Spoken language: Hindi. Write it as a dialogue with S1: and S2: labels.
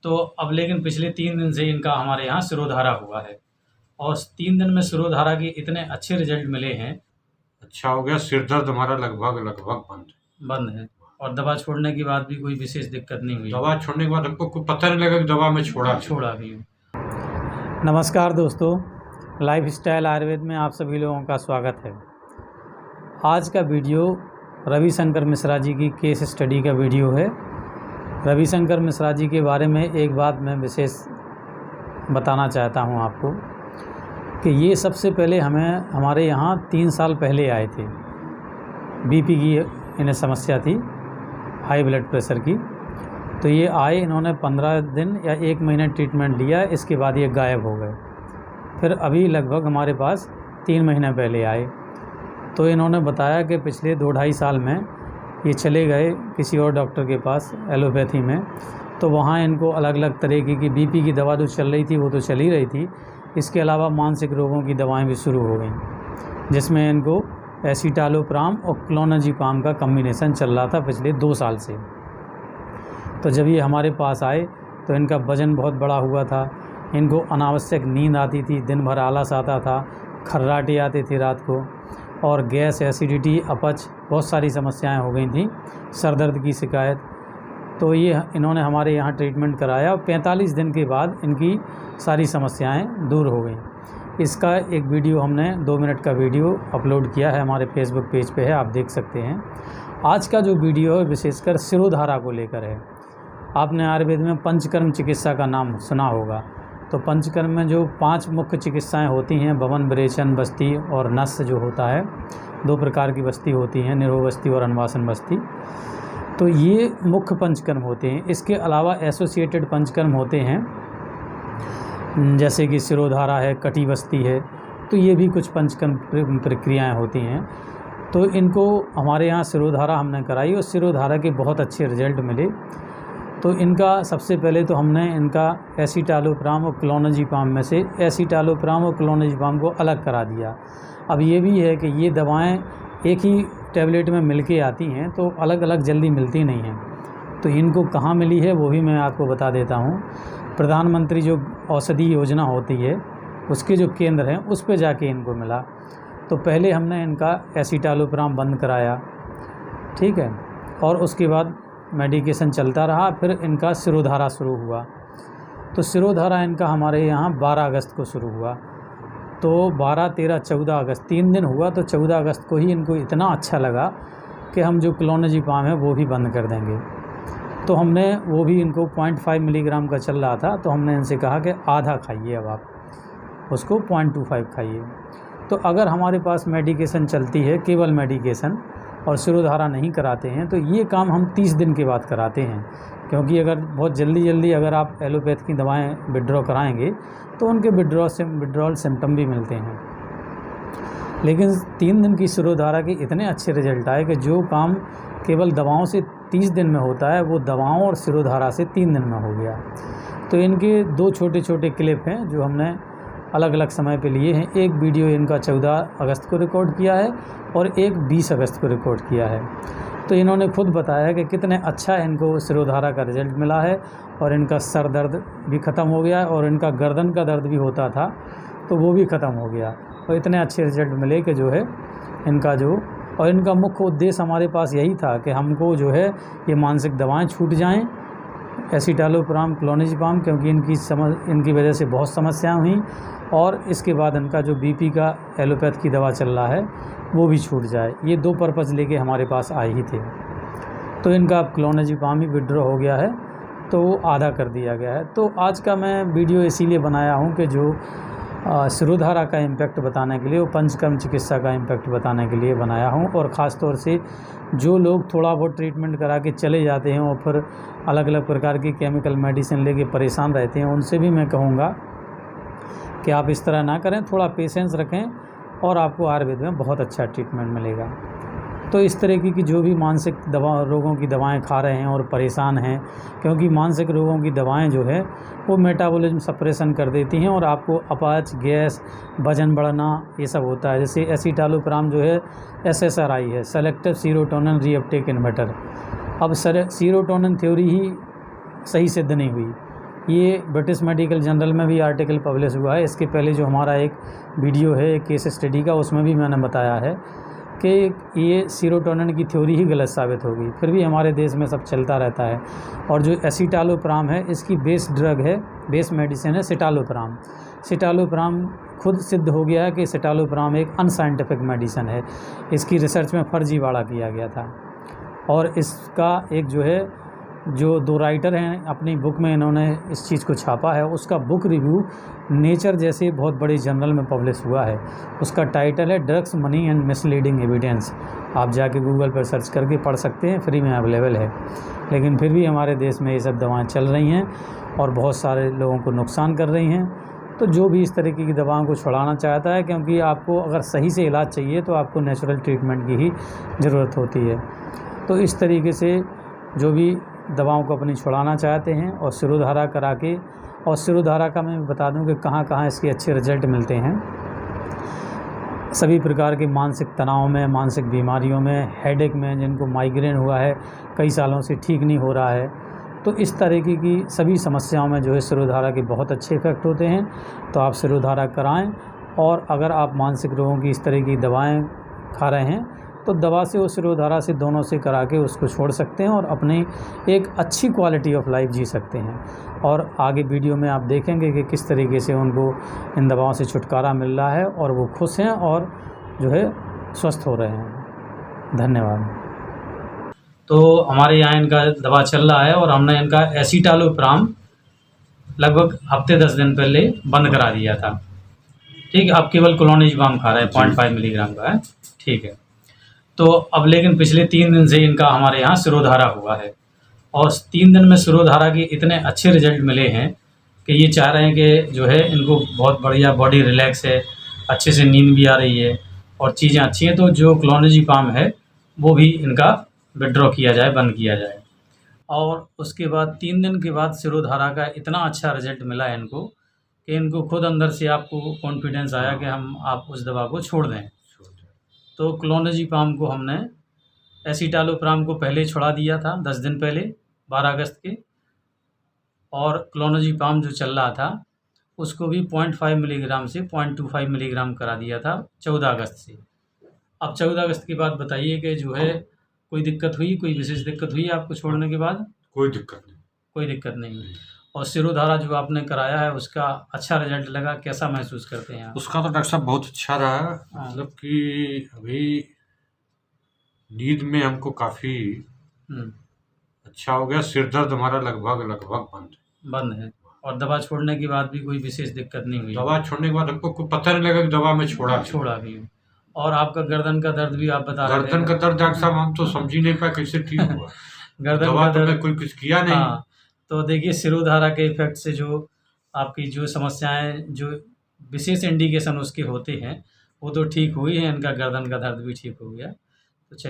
S1: तो अब लेकिन पिछले 3 दिन से इनका हमारे यहाँ शिरोधारा हुआ है और 3 दिन में शिरोधारा के इतने अच्छे रिजल्ट मिले हैं।
S2: अच्छा हो गया, सिर दर्द हमारा लगभग
S1: बंद है और दवा छोड़ने के बाद भी कोई विशेष दिक्कत नहीं हुई।
S2: दवा छोड़ने के बाद हमको कुछ पता नहीं लगा कि दवा में छोड़ा
S1: भी। नमस्कार दोस्तों, लाइफस्टाइल आयुर्वेद में आप सभी लोगों का स्वागत है। आज का वीडियो रविशंकर मिश्रा जी की केस स्टडी का वीडियो है। रविशंकर मिश्रा जी के बारे में एक बात मैं विशेष बताना चाहता हूं आपको कि ये सबसे पहले हमारे यहाँ 3 साल पहले आए थे। बीपी की इन्हें समस्या थी, हाई ब्लड प्रेशर की। तो ये आए, इन्होंने 15 दिन या 1 महीना ट्रीटमेंट लिया, इसके बाद ये गायब हो गए। फिर अभी लगभग हमारे पास 3 महीने पहले आए। तो इन्होंने बताया कि पिछले 2-2.5 साल में ये चले गए किसी और डॉक्टर के पास एलोपैथी में, तो वहाँ इनको अलग अलग तरीके की बीपी की दवा जो चल रही थी वो तो चल ही रही थी, इसके अलावा मानसिक रोगों की दवाएं भी शुरू हो गई, जिसमें इनको एसिटालोप्राम और क्लोनाज़ेपाम का कम्बिनेशन चल रहा था पिछले 2 साल से। तो जब ये हमारे पास आए तो इनका वज़न बहुत बड़ा हुआ था, इनको अनावश्यक नींद आती थी, दिन भर आलस आता था, खर्राटे आते थे रात को, और गैस, एसिडिटी, अपच, बहुत सारी समस्याएं हो गई थी, सर दर्द की शिकायत। तो ये इन्होंने हमारे यहाँ ट्रीटमेंट कराया और 45 दिन के बाद इनकी सारी समस्याएं दूर हो गई। इसका एक वीडियो हमने 2 मिनट का वीडियो अपलोड किया है, हमारे फेसबुक पेज पे है, आप देख सकते हैं। आज का जो वीडियो है विशेषकर शिरोधारा को लेकर है। आपने आयुर्वेद में पंचकर्म चिकित्सा का नाम सुना होगा। तो पंचकर्म में जो 5 मुख्य चिकित्साएं होती हैं, वमन, विरेचन, बस्ती और नस्य जो होता है, 2 प्रकार की बस्ती होती हैं, निरोग बस्ती और अन्वासन बस्ती। तो ये मुख्य पंचकर्म होते हैं। इसके अलावा एसोसिएटेड पंचकर्म होते हैं, जैसे कि शिरोधारा है, कटी बस्ती है, तो ये भी कुछ पंचकर्म प्रक्रियाएं होती हैं। तो इनको हमारे यहाँ शिरोधारा हमने कराई और शिरोधारा के बहुत अच्छे रिजल्ट मिले। तो इनका सबसे पहले तो हमने इनका एसिटालोप्राम और क्लोनाज़ेपाम में से एसिटालोप्राम और क्लोनाज़ेपाम को अलग करा दिया। अब ये भी है कि ये दवाएं एक ही टैबलेट में मिलके आती हैं, तो अलग अलग जल्दी मिलती नहीं हैं। तो इनको कहाँ मिली है वो भी मैं आपको बता देता हूँ। प्रधानमंत्री जो औषधि योजना होती है उसके जो केंद्र हैं उस पे जाके इनको मिला। तो पहले हमने इनका एसिटालोप्राम बंद कराया, ठीक है, और उसके बाद मेडिकेशन चलता रहा। फिर इनका शिरोधारा शुरू हुआ। तो शिरोधारा इनका हमारे यहाँ 12 अगस्त को शुरू हुआ। तो 12, 13, 14 अगस्त 3 दिन हुआ। तो 14 अगस्त को ही इनको इतना अच्छा लगा कि हम जो क्लोनाज़ेपाम है वो भी बंद कर देंगे। तो हमने वो भी, इनको 0.5 मिलीग्राम का चल रहा था, तो हमने इनसे कहा कि आधा खाइए, अब आप उसको 0.25 खाइए। तो अगर हमारे पास मेडिकेशन चलती है, केवल मेडिकेशन, और शिरोधारा नहीं कराते हैं, तो ये काम हम 30 दिन के बाद कराते हैं। क्योंकि अगर बहुत जल्दी अगर आप एलोपैथ की दवाएं विड्रॉ कराएंगे तो उनके विड्रॉल सिम्टम भी मिलते हैं। लेकिन 3 दिन की शिरोधारा के इतने अच्छे रिजल्ट आए कि जो काम केवल दवाओं से 30 दिन में होता है वो दवाओं और शिरोधारा से 3 दिन में हो गया। तो इनके 2 छोटे छोटे क्लिप हैं जो हमने अलग अलग समय पे लिए हैं। एक वीडियो इनका 14 अगस्त को रिकॉर्ड किया है और एक 20 अगस्त को रिकॉर्ड किया है। तो इन्होंने खुद बताया कि कितने अच्छा इनको शिरोधारा का रिजल्ट मिला है और इनका सर दर्द भी ख़त्म हो गया और इनका गर्दन का दर्द भी होता था तो वो भी ख़त्म हो गया। और इतने अच्छे रिजल्ट मिले कि जो है इनका और इनका मुख्य उद्देश्य हमारे पास यही था कि हमको जो है ये मानसिक दवाएं छूट जाएं, एसिटालोप्राम, क्लोनाज़ेपाम, क्योंकि इनकी वजह से बहुत समस्याएं हुई, और इसके बाद इनका जो बीपी का एलोपैथ की दवा चल रहा है वो भी छूट जाए। ये 2 पर्पज़ लेके हमारे पास आए ही थे। तो इनका अब क्लोनाज़ेपाम ही विड्रॉ हो गया है, तो वो आधा कर दिया गया है। तो आज का मैं वीडियो इसीलिए बनाया हूँ कि जो शिरोधारा का इम्पैक्ट बताने के लिए, वो पंचकर्म चिकित्सा का इम्पैक्ट बताने के लिए बनाया हूँ। और ख़ास तौर से जो लोग थोड़ा बहुत ट्रीटमेंट करा के चले जाते हैं और फिर अलग अलग प्रकार की केमिकल मेडिसिन लेके परेशान रहते हैं, उनसे भी मैं कहूँगा कि आप इस तरह ना करें, थोड़ा पेशेंस रखें और आपको आयुर्वेद में बहुत अच्छा ट्रीटमेंट मिलेगा। तो इस तरीके की जो भी मानसिक रोगों की दवाएं खा रहे हैं और परेशान हैं, क्योंकि मानसिक रोगों की दवाएं जो है वो मेटाबॉलिज्म सप्रेशन कर देती हैं और आपको अपच, गैस, वजन बढ़ना, ये सब होता है। जैसे एसिटालोप्राम जो है SSRI है, सेलेक्टिव सीरोटोनिन रीअपटेक इन्हिबिटर। अब सीरोटोनिन थ्योरी ही सही सिद्ध नहीं हुई, ये ब्रिटिश मेडिकल जर्नल में भी आर्टिकल पब्लिश हुआ है। इसके पहले जो हमारा एक वीडियो है केस स्टडी का, उसमें भी मैंने बताया है कि ये सीरोटोनिन की थ्योरी ही गलत साबित होगी। फिर भी हमारे देश में सब चलता रहता है। और जो एसिटालोप्राम है, इसकी बेस ड्रग है, बेस मेडिसिन है सिटालोप्राम। सिटालोप्राम खुद सिद्ध हो गया है कि सिटालोप्राम एक अनसाइंटिफिक मेडिसिन है। इसकी रिसर्च में फर्जीवाड़ा किया गया था। और इसका एक जो दो राइटर हैं, अपनी बुक में इन्होंने इस चीज़ को छापा है। उसका बुक रिव्यू नेचर जैसे बहुत बड़े जर्नल में पब्लिश हुआ है। उसका टाइटल है drugs, money and misleading evidence. आप जाके गूगल पर सर्च करके पढ़ सकते हैं, फ्री में अवेलेबल है। लेकिन फिर भी हमारे देश में ये सब दवाएं चल रही हैं और बहुत सारे लोगों को नुकसान कर रही हैं। तो जो भी इस तरीके की दवाओं को छुड़ाना चाहता है, क्योंकि आपको अगर सही से इलाज चाहिए तो आपको नेचुरल ट्रीटमेंट की ही ज़रूरत होती है। तो इस तरीके से जो भी दवाओं को अपनी छुड़ाना चाहते हैं और शिरोधारा करा के, और शिरोधारा का मैं बता दूं कि कहाँ कहाँ इसके अच्छे रिजल्ट मिलते हैं। सभी प्रकार के मानसिक तनाव में, मानसिक बीमारियों में, हेडेक में, जिनको माइग्रेन हुआ है कई सालों से ठीक नहीं हो रहा है, तो इस तरीके की सभी समस्याओं में जो है शिरोधारा के बहुत अच्छे इफ़ेक्ट होते हैं। तो आप शिरोधारा कराएं। और अगर आप मानसिक रोगों की इस तरह की दवाएं खा रहे हैं तो दवा से और शिरोधारा से, दोनों से करा के उसको छोड़ सकते हैं और अपनी एक अच्छी क्वालिटी ऑफ लाइफ जी सकते हैं। और आगे वीडियो में आप देखेंगे कि किस तरीके से उनको इन दवाओं से छुटकारा मिल रहा है और वो खुश हैं और जो है स्वस्थ हो रहे हैं। धन्यवाद। तो हमारे यहाँ इनका दवा चल रहा है और हमने इनका एसिटालोप्राम लगभग हफ्ते 10 दिन पहले बंद करा दिया था। ठीक है, अब केवल क्लोनिजबाम खा रहे हैं, 0.5 मिलीग्राम का है। ठीक है। तो अब लेकिन पिछले 3 दिन से इनका हमारे यहाँ शिरोधारा हुआ है और 3 दिन में शिरोधारा के इतने अच्छे रिजल्ट मिले हैं कि ये चाह रहे हैं कि जो है इनको बहुत बढ़िया बॉडी रिलैक्स है, अच्छे से नींद भी आ रही है और चीज़ें अच्छी हैं। तो जो क्लोनिजपाम है वो भी इनका विड्रॉ किया जाए, बंद किया जाए। और उसके बाद 3 दिन के बाद शिरोधारा का इतना अच्छा रिजल्ट मिला है इनको कि इनको खुद अंदर से आपको कॉन्फिडेंस आया कि आप उस दवा को छोड़ दें। तो क्लोनिजपाम को हमने एसिटालोप्राम को पहले छुड़ा दिया था 10 दिन पहले, 12 अगस्त के। और क्लोनिजपाम जो चल रहा था उसको भी 0.5 मिलीग्राम से 0.25 मिलीग्राम करा दिया था 14 अगस्त से। अब 14 अगस्त के बाद बताइए कि जो है कोई दिक्कत हुई, कोई विशेष दिक्कत हुई आपको छोड़ने के बाद?
S2: कोई दिक्कत नहीं।
S1: कोई दिक्कत नहीं। और शिरोधारा जो आपने कराया है उसका अच्छा रिजल्ट लगा, कैसा महसूस करते हैं आप?
S2: उसका तो डॉक्टर साहब बहुत अच्छा रहा। मतलब कि अभी नींद में हमको काफ़ी अच्छा हो गया। सिर दर्द हमारा लगभग
S1: बंद है। और दवा छोड़ने के बाद भी कोई विशेष दिक्कत नहीं हुई?
S2: दवा छोड़ने के बाद हमको कोई पता नहीं लगा कि दवा में छोड़ा
S1: भी। और आपका गर्दन का दर्द भी आप बता रहे थे?
S2: गर्दन का दर्द डॉक्टर साहब हम तो समझ ही नहीं पाए कैसे ठीक हुआ।
S1: गर्दन
S2: दवा
S1: का
S2: तो
S1: दर्द
S2: मैं कोई कुछ किया नहीं।
S1: हाँ, तो देखिए शिरोधारा के इफेक्ट से जो आपकी जो समस्याएं, जो विशेष इंडिकेशन उसके होते हैं वो तो ठीक हुई हैं। इनका गर्दन का दर्द भी ठीक हो गया। तो चलिए।